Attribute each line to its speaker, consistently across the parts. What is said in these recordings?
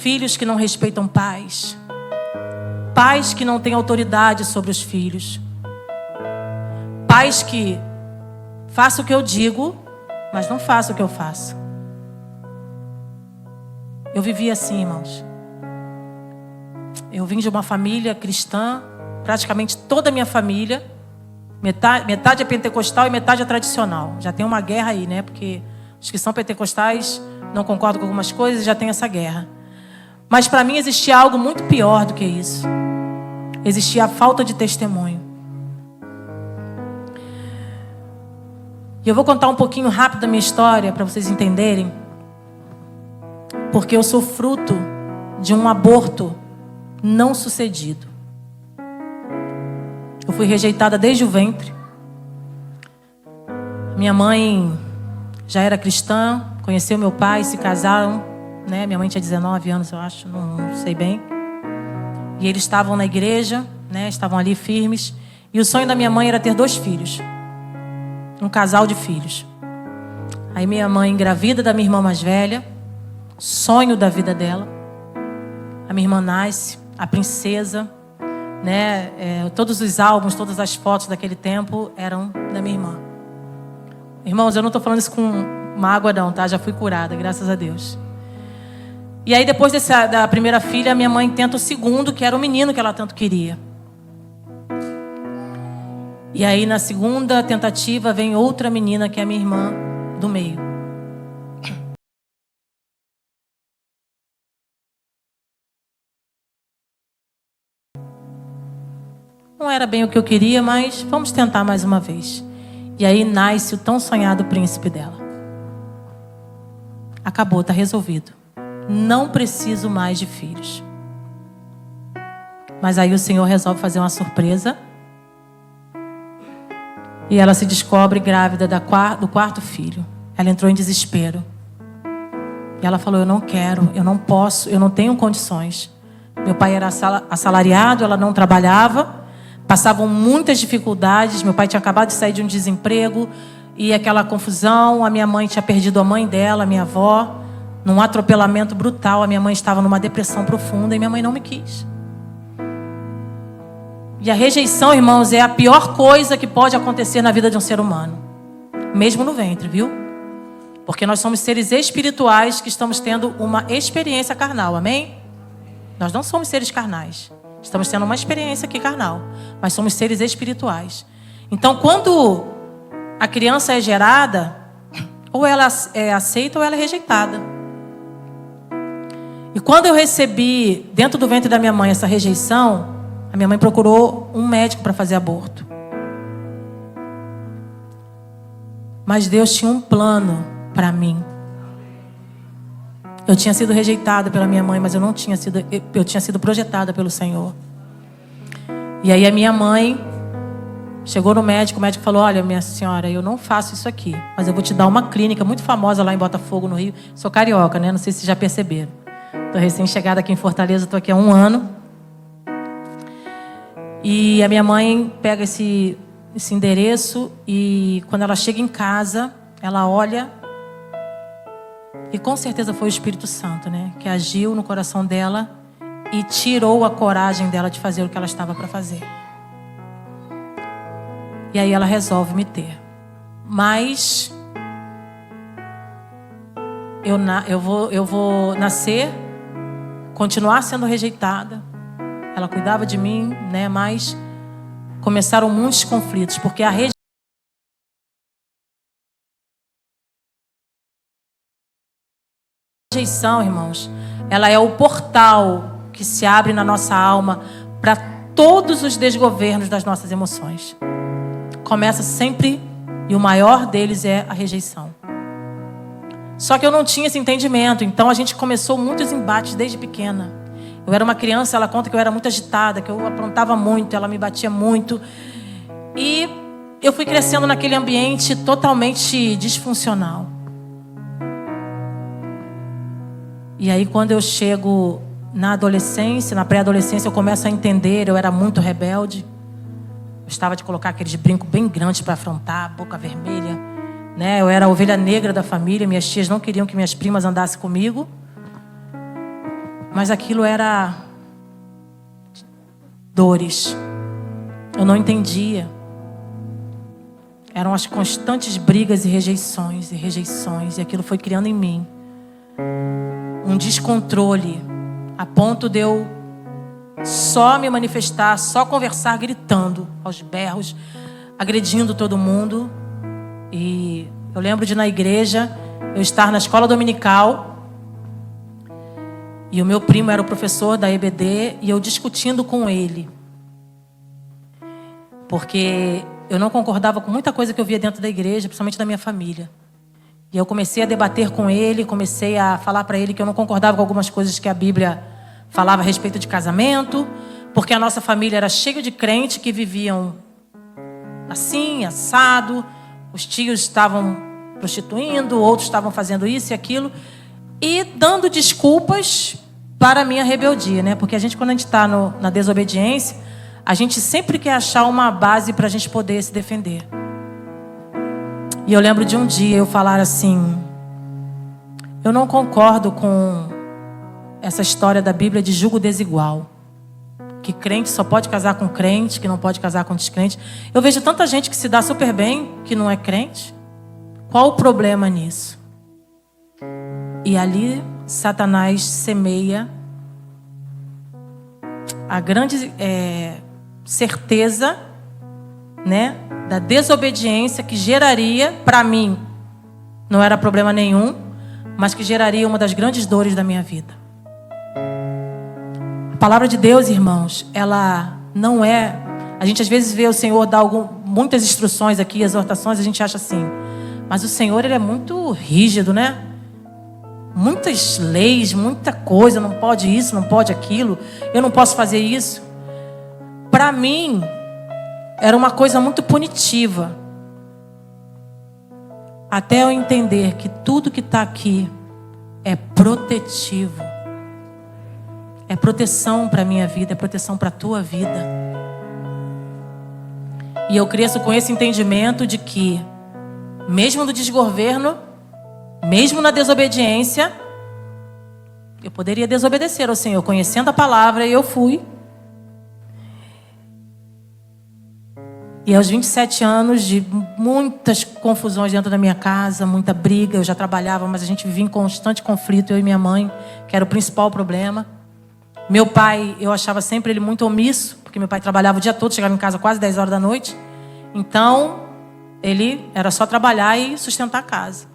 Speaker 1: Filhos que não respeitam pais. Pais que não têm autoridade sobre os filhos. Pais que façam o que eu digo, mas não façam o que eu faço. Eu vivi assim, irmãos. Eu vim de uma família cristã, praticamente toda a minha família. Metade é pentecostal e metade é tradicional. Já tem uma guerra aí, né? Porque os que são pentecostais não concordam com algumas coisas e já tem essa guerra. Mas para mim existia algo muito pior do que isso. Existia a falta de testemunho. E eu vou contar um pouquinho rápido da minha história para vocês entenderem. Porque eu sou fruto de um aborto não sucedido. Eu fui rejeitada desde o ventre. Minha mãe já era cristã, conheceu meu pai, se casaram, né? Minha mãe tinha 19 anos, eu acho, não sei bem. E eles estavam na igreja, né? Estavam ali firmes. E o sonho da minha mãe era ter 2 filhos. Um casal de filhos. Aí minha mãe engravida da minha irmã mais velha. Sonho da vida dela. A minha irmã nasce, a princesa, né? Todos os álbuns, todas as fotos daquele tempo eram da minha irmã. Irmãos, eu não estou falando isso com mágoa não, tá? Já fui curada, graças a Deus. E aí depois da primeira filha, minha mãe tenta o segundo, que era o menino que ela tanto queria. E aí na segunda tentativa vem outra menina, que é a minha irmã do meio. Não era bem o que eu queria, mas vamos tentar mais uma vez. E aí nasce o tão sonhado príncipe dela. Acabou, está resolvido. Não preciso mais de filhos. Mas aí o Senhor resolve fazer uma surpresa. E ela se descobre grávida do quarto filho. Ela entrou em desespero. E ela falou, eu não quero, eu não posso, eu não tenho condições. Meu pai era assalariado, ela não trabalhava. Passavam muitas dificuldades. Meu pai tinha acabado de sair de um desemprego. E aquela confusão. A minha mãe tinha perdido a mãe dela, a minha avó. Num atropelamento brutal. A minha mãe estava numa depressão profunda. E minha mãe não me quis. E a rejeição, irmãos, é a pior coisa que pode acontecer na vida de um ser humano. Mesmo no ventre, viu? Porque nós somos seres espirituais que estamos tendo uma experiência carnal. Amém? Nós não somos seres carnais. Estamos tendo uma experiência aqui carnal. Mas somos seres espirituais. Então, quando a criança é gerada, ou ela é aceita ou ela é rejeitada. E quando eu recebi, dentro do ventre da minha mãe, essa rejeição, a minha mãe procurou um médico para fazer aborto. Mas Deus tinha um plano para mim. Eu tinha sido rejeitada pela minha mãe, mas eu tinha sido projetada pelo Senhor. E aí a minha mãe chegou no médico, o médico falou, olha, minha senhora, eu não faço isso aqui, mas eu vou te dar uma clínica muito famosa lá em Botafogo, no Rio. Sou carioca, né? Não sei se vocês já perceberam. Estou recém-chegada aqui em Fortaleza, estou aqui há 1 ano. E a minha mãe pega esse endereço e quando ela chega em casa, ela olha. E com certeza foi o Espírito Santo, né? Que agiu no coração dela e tirou a coragem dela de fazer o que ela estava para fazer. E aí ela resolve me ter. Mas eu vou nascer, continuar sendo rejeitada. Ela cuidava de mim, né? Mas começaram muitos conflitos, porque a rejeição, irmãos, ela é o portal que se abre na nossa alma para todos os desgovernos das nossas emoções. Começa sempre, e o maior deles é a rejeição. Só que eu não tinha esse entendimento, então a gente começou muitos embates desde pequena. Eu era uma criança, ela conta que eu era muito agitada, que eu aprontava muito, ela me batia muito. E eu fui crescendo naquele ambiente totalmente disfuncional. E aí quando eu chego na adolescência, na pré-adolescência, eu começo a entender, eu era muito rebelde. Gostava de colocar aqueles brincos bem grandes para afrontar, boca vermelha, né? Eu era a ovelha negra da família, minhas tias não queriam que minhas primas andassem comigo. Mas aquilo era dores. Eu não entendia. Eram as constantes brigas e rejeições, e aquilo foi criando em mim um descontrole, a ponto de eu só me manifestar, só conversar, gritando aos berros, agredindo todo mundo. E eu lembro de, na igreja, eu estar na escola dominical, e o meu primo era o professor da EBD, e eu discutindo com ele, porque eu não concordava com muita coisa que eu via dentro da igreja, principalmente da minha família. E eu comecei a debater com ele, comecei a falar para ele que eu não concordava com algumas coisas que a Bíblia falava a respeito de casamento, porque a nossa família era cheia de crentes que viviam assim, assado. Os tios estavam prostituindo, outros estavam fazendo isso e aquilo, e dando desculpas para a minha rebeldia, né? Porque quando a gente está na desobediência, a gente sempre quer achar uma base para a gente poder se defender. E eu lembro de um dia eu falar assim: eu não concordo com essa história da Bíblia de julgo desigual, que crente só pode casar com crente, que não pode casar com descrente. Eu vejo tanta gente que se dá super bem, que não é crente. Qual o problema nisso? E ali Satanás semeia a grande certeza, né, da desobediência, que geraria, para mim, não era problema nenhum, mas que geraria uma das grandes dores da minha vida. A palavra de Deus, irmãos, ela não é... A gente às vezes vê o Senhor dar muitas instruções aqui, exortações, a gente acha assim. Mas o Senhor, ele é muito rígido, né? Muitas leis, muita coisa, não pode isso, não pode aquilo, eu não posso fazer isso. Para mim, era uma coisa muito punitiva. Até eu entender que tudo que está aqui é protetivo. É proteção para a minha vida, é proteção para a tua vida. E eu cresço com esse entendimento de que, mesmo no desgoverno, mesmo na desobediência, eu poderia desobedecer ao Senhor, conhecendo a palavra, e eu fui. E aos 27 anos, de muitas confusões dentro da minha casa, muita briga, eu já trabalhava, mas a gente vivia em constante conflito, eu e minha mãe, que era o principal problema. Meu pai, eu achava sempre ele muito omisso, porque meu pai trabalhava o dia todo, chegava em casa quase 10 horas da noite. Então, ele era só trabalhar e sustentar a casa.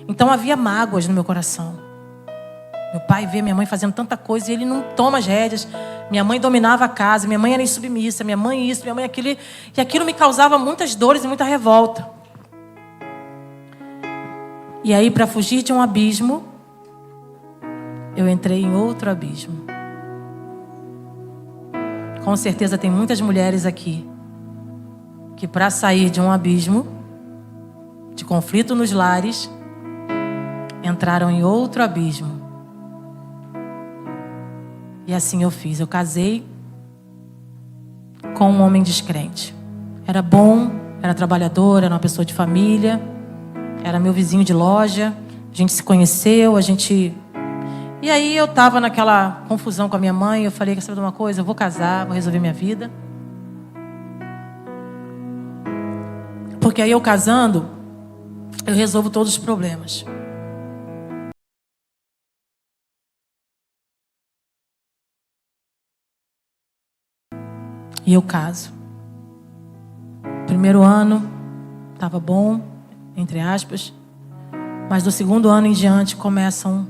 Speaker 1: Então havia mágoas no meu coração. Meu pai vê minha mãe fazendo tanta coisa e ele não toma as rédeas. Minha mãe dominava a casa, minha mãe era insubmissa, minha mãe isso, minha mãe aquilo. E aquilo me causava muitas dores e muita revolta. E aí, para fugir de um abismo, eu entrei em outro abismo. Com certeza tem muitas mulheres aqui que, para sair de um abismo de conflito nos lares, entraram em outro abismo. E assim eu fiz. Eu casei com um homem descrente. Era bom, era trabalhador, era uma pessoa de família, era meu vizinho de loja. A gente se conheceu, E aí eu estava naquela confusão com a minha mãe. Eu falei: quer saber de uma coisa? Eu vou casar, vou resolver minha vida. Porque aí eu casando, eu resolvo todos os problemas. E eu caso. Primeiro ano estava bom, entre aspas. Mas do segundo ano em diante começam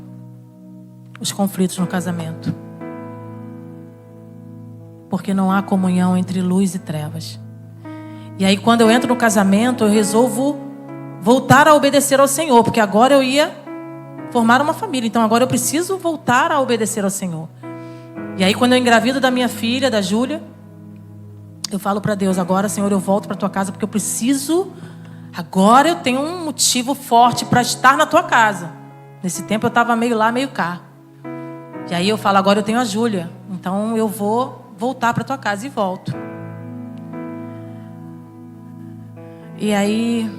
Speaker 1: os conflitos no casamento. Porque não há comunhão entre luz e trevas. E aí, quando eu entro no casamento, eu resolvo voltar a obedecer ao Senhor. Porque agora eu ia formar uma família. Então agora eu preciso voltar a obedecer ao Senhor. E aí, quando eu engravido da minha filha, da Júlia, eu falo para Deus: agora, Senhor, eu volto para tua casa porque eu preciso. Agora eu tenho um motivo forte para estar na tua casa. Nesse tempo eu estava meio lá, meio cá. E aí eu falo: agora eu tenho a Júlia, então eu vou voltar para tua casa. E volto. E aí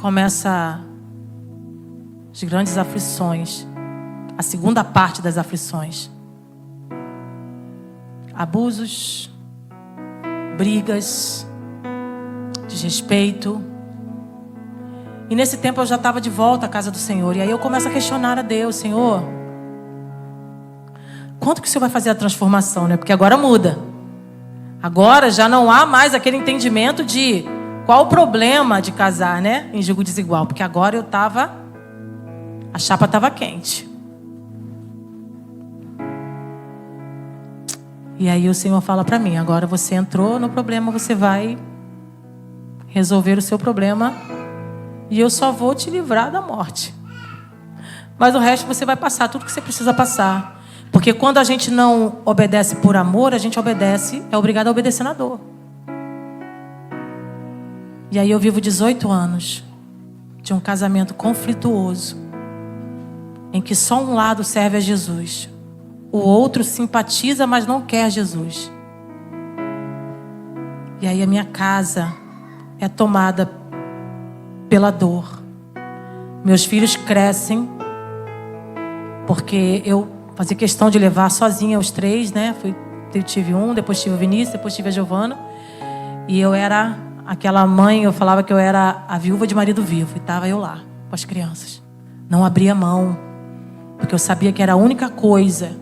Speaker 1: começa as grandes aflições a segunda parte das aflições. Abusos, brigas, desrespeito. E nesse tempo eu já estava de volta à casa do Senhor. E aí eu começo a questionar a Deus: Senhor, quanto que o Senhor vai fazer a transformação, né? Porque agora muda. Agora já não há mais aquele entendimento de qual o problema de casar, né? Em julgo desigual. Porque agora a chapa estava quente. E aí o Senhor fala para mim: agora você entrou no problema, você vai resolver o seu problema e eu só vou te livrar da morte. Mas o resto você vai passar tudo que você precisa passar. Porque quando a gente não obedece por amor, a gente é obrigado a obedecer na dor. E aí eu vivo 18 anos de um casamento conflituoso, em que só um lado serve a Jesus. O outro simpatiza, mas não quer Jesus. E aí a minha casa é tomada pela dor. Meus filhos crescem, porque eu fazia questão de levar sozinha os 3, né? Eu tive um, depois tive o Vinícius, depois tive a Giovana. E eu era aquela mãe, eu falava que eu era a viúva de marido vivo. E estava eu lá, com as crianças. Não abria mão, porque eu sabia que era a única coisa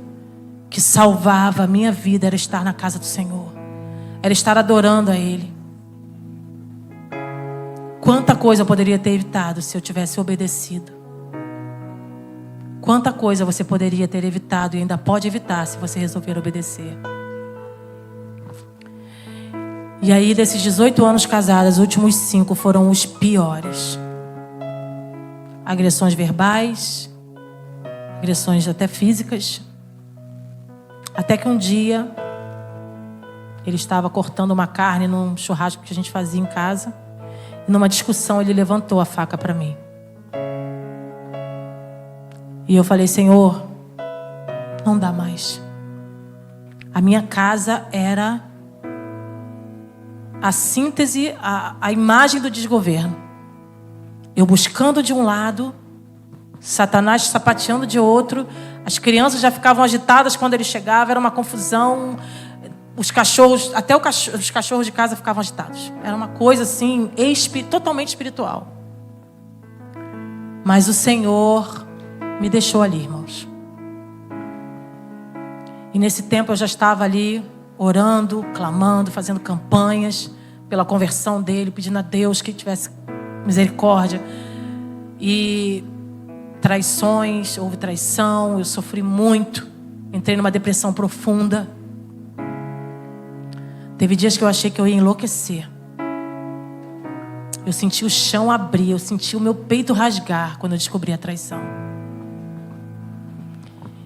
Speaker 1: que salvava a minha vida, era estar na casa do Senhor. Era estar adorando a Ele. Quanta coisa eu poderia ter evitado se eu tivesse obedecido. Quanta coisa você poderia ter evitado e ainda pode evitar se você resolver obedecer. E aí, desses 18 anos casados, os últimos 5 foram os piores. Agressões verbais, agressões até físicas. Até que um dia, ele estava cortando uma carne num churrasco que a gente fazia em casa. E numa discussão, ele levantou a faca para mim. E eu falei: Senhor, não dá mais. A minha casa era a síntese, a imagem do desgoverno. Eu buscando de um lado, Satanás sapateando de outro. As crianças já ficavam agitadas quando ele chegava, era uma confusão. Os cachorros, até os cachorros de casa ficavam agitados. Era uma coisa assim, totalmente espiritual. Mas o Senhor me deixou ali, irmãos. E nesse tempo eu já estava ali orando, clamando, fazendo campanhas pela conversão dele, pedindo a Deus que tivesse misericórdia. E traições, houve traição, eu sofri muito, entrei numa depressão profunda. Teve dias que eu achei que eu ia enlouquecer. Eu senti o chão abrir, eu senti o meu peito rasgar quando eu descobri a traição.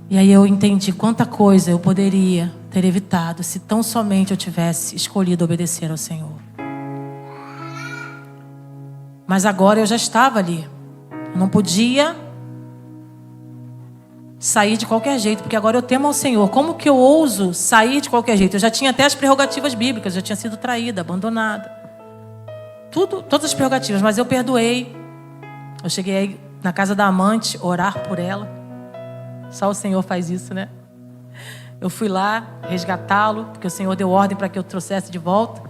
Speaker 1: E aí eu entendi quanta coisa eu poderia ter evitado se tão somente eu tivesse escolhido obedecer ao Senhor. Mas agora eu já estava ali. Eu não podia sair de qualquer jeito, porque agora eu temo ao Senhor. Como que eu ouso sair de qualquer jeito? Eu já tinha até as prerrogativas bíblicas, eu já tinha sido traída, abandonada. Todas as prerrogativas, mas eu perdoei. Eu cheguei aí na casa da amante, orar por ela. Só o Senhor faz isso, né? Eu fui lá resgatá-lo, porque o Senhor deu ordem para que eu trouxesse de volta.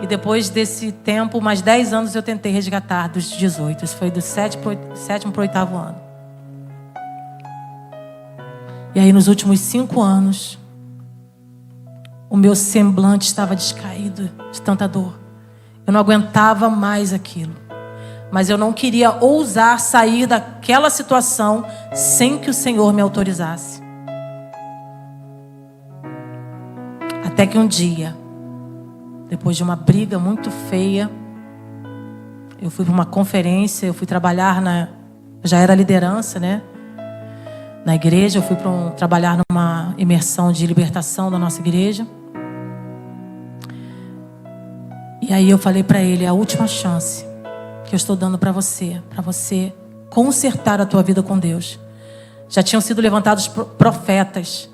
Speaker 1: E depois desse tempo, mais 10 anos eu tentei resgatar dos 18. Isso foi do 7º para o 8º ano. E aí nos últimos 5 anos, o meu semblante estava descaído de tanta dor. Eu não aguentava mais aquilo. Mas eu não queria ousar sair daquela situação sem que o Senhor me autorizasse. Até que um dia, depois de uma briga muito feia, eu fui para uma conferência, eu fui trabalhar já era liderança, né? Na igreja, eu fui trabalhar numa imersão de libertação da nossa igreja. E aí eu falei para ele: a última chance que eu estou dando para você consertar a tua vida com Deus. Já tinham sido levantados profetas.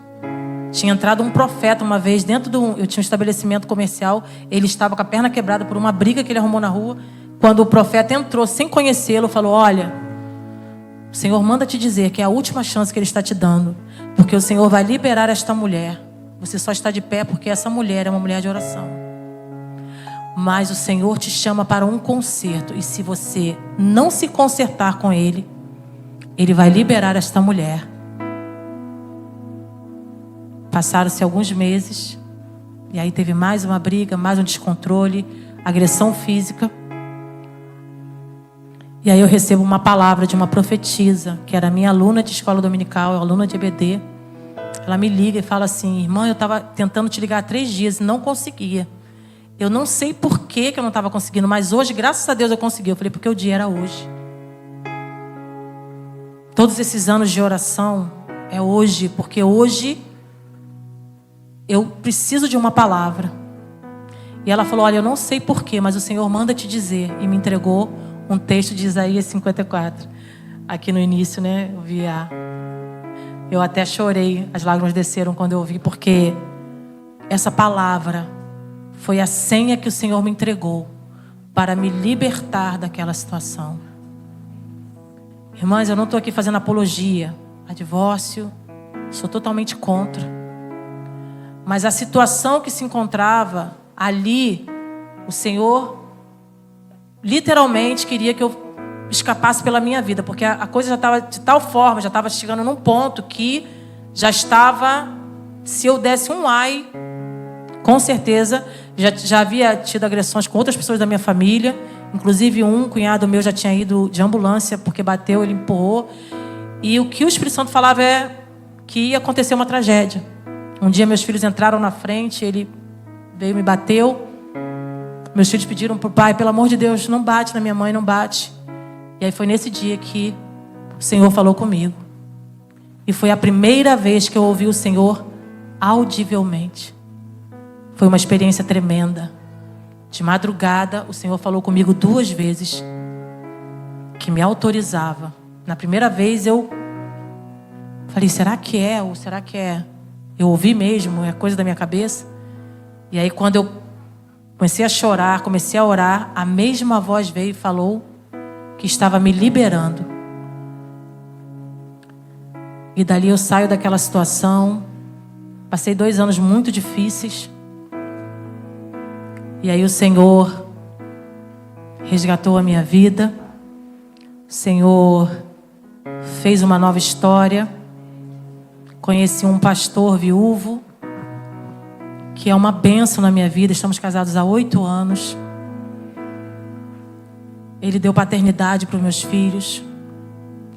Speaker 1: Tinha entrado um profeta uma vez eu tinha um estabelecimento comercial. Ele estava com a perna quebrada por uma briga que ele arrumou na rua. Quando o profeta entrou sem conhecê-lo, falou: olha, O Senhor manda te dizer que é a última chance que Ele está te dando, porque o Senhor vai liberar esta mulher. Você só está de pé porque essa mulher é uma mulher de oração. Mas o Senhor te chama para um conserto, e se você não se consertar com Ele, Ele vai liberar esta mulher. Passaram-se alguns meses, e aí teve mais uma briga, mais um descontrole, agressão física. E aí eu recebo uma palavra de uma profetisa, que era minha aluna de escola dominical, aluna de EBD. Ela me liga e fala assim: irmã, eu estava tentando te ligar há 3 dias e não conseguia. Eu não sei por que eu não estava conseguindo, mas hoje, graças a Deus, eu consegui. Eu falei, porque o dia era hoje. Todos esses anos de oração é hoje, porque hoje eu preciso de uma palavra. E ela falou: olha, eu não sei por quê, mas o Senhor manda te dizer. E me entregou um texto de Isaías 54. Aqui no início, né? Eu até chorei, as lágrimas desceram quando eu ouvi, porque essa palavra foi a senha que o Senhor me entregou para me libertar daquela situação. Irmãs, eu não estou aqui fazendo apologia a divórcio, sou totalmente contra. Mas a situação que se encontrava ali, o Senhor literalmente queria que eu escapasse pela minha vida, porque a coisa já estava de tal forma, já estava chegando num ponto que já estava, se eu desse um ai, com certeza, já havia tido agressões com outras pessoas da minha família, inclusive um cunhado meu já tinha ido de ambulância porque bateu, ele empurrou, e o que o Espírito Santo falava é que ia acontecer uma tragédia. Um dia meus filhos entraram na frente, ele veio e me bateu. Meus filhos pediram para o pai: pelo amor de Deus, não bate na minha mãe, não bate. E aí foi nesse dia que o Senhor falou comigo. E foi a primeira vez que eu ouvi o Senhor audivelmente. Foi uma experiência tremenda. De madrugada, o Senhor falou comigo 2 vezes, que me autorizava. Na primeira vez eu falei: será que é? Ou será que é? Eu ouvi mesmo, é coisa da minha cabeça. E aí quando eu comecei a chorar, comecei a orar, a mesma voz veio e falou que estava me liberando. E dali eu saio daquela situação. Passei 2 anos muito difíceis. E aí o Senhor resgatou a minha vida. O Senhor fez uma nova história. Conheci um pastor viúvo, que é uma bênção na minha vida. Estamos casados há 8 anos. Ele deu paternidade para os meus filhos.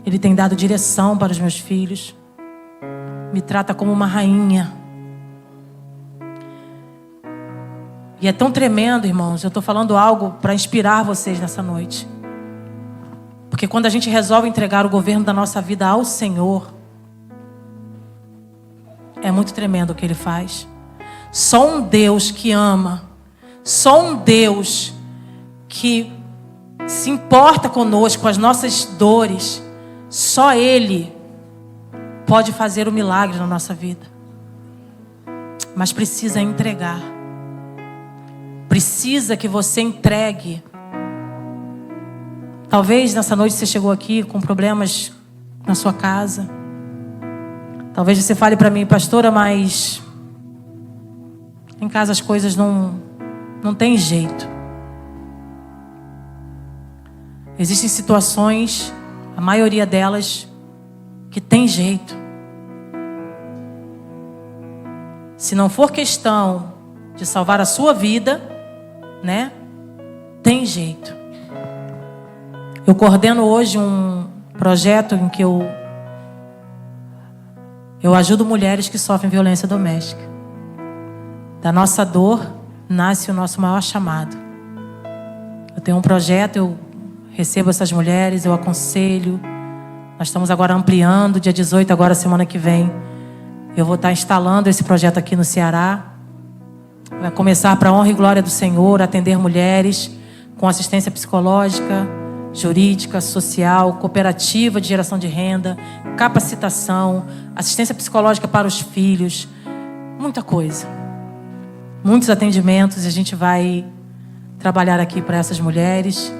Speaker 1: Ele tem dado direção para os meus filhos. Me trata como uma rainha. E é tão tremendo, irmãos. Eu estou falando algo para inspirar vocês nessa noite. Porque quando a gente resolve entregar o governo da nossa vida ao Senhor, é muito tremendo o que Ele faz. Só um Deus que ama, só um Deus que se importa conosco, com as nossas dores, só Ele pode fazer o milagre na nossa vida. Mas precisa entregar. Precisa que você entregue. Talvez nessa noite você chegou aqui com problemas na sua casa. Talvez você fale para mim: pastora, mas em casa as coisas não tem jeito. Existem situações, a maioria delas, que tem jeito. Se não for questão de salvar a sua vida, né? Tem jeito. Eu coordeno hoje um projeto em que eu ajudo mulheres que sofrem violência doméstica. Da nossa dor nasce o nosso maior chamado. Eu tenho um projeto, eu recebo essas mulheres, eu aconselho. Nós estamos agora ampliando, dia 18, agora semana que vem. Eu vou estar instalando esse projeto aqui no Ceará. Vai começar para a honra e glória do Senhor, atender mulheres com assistência psicológica, jurídica, social, cooperativa de geração de renda, capacitação, assistência psicológica para os filhos, muita coisa. Muitos atendimentos, e a gente vai trabalhar aqui para essas mulheres.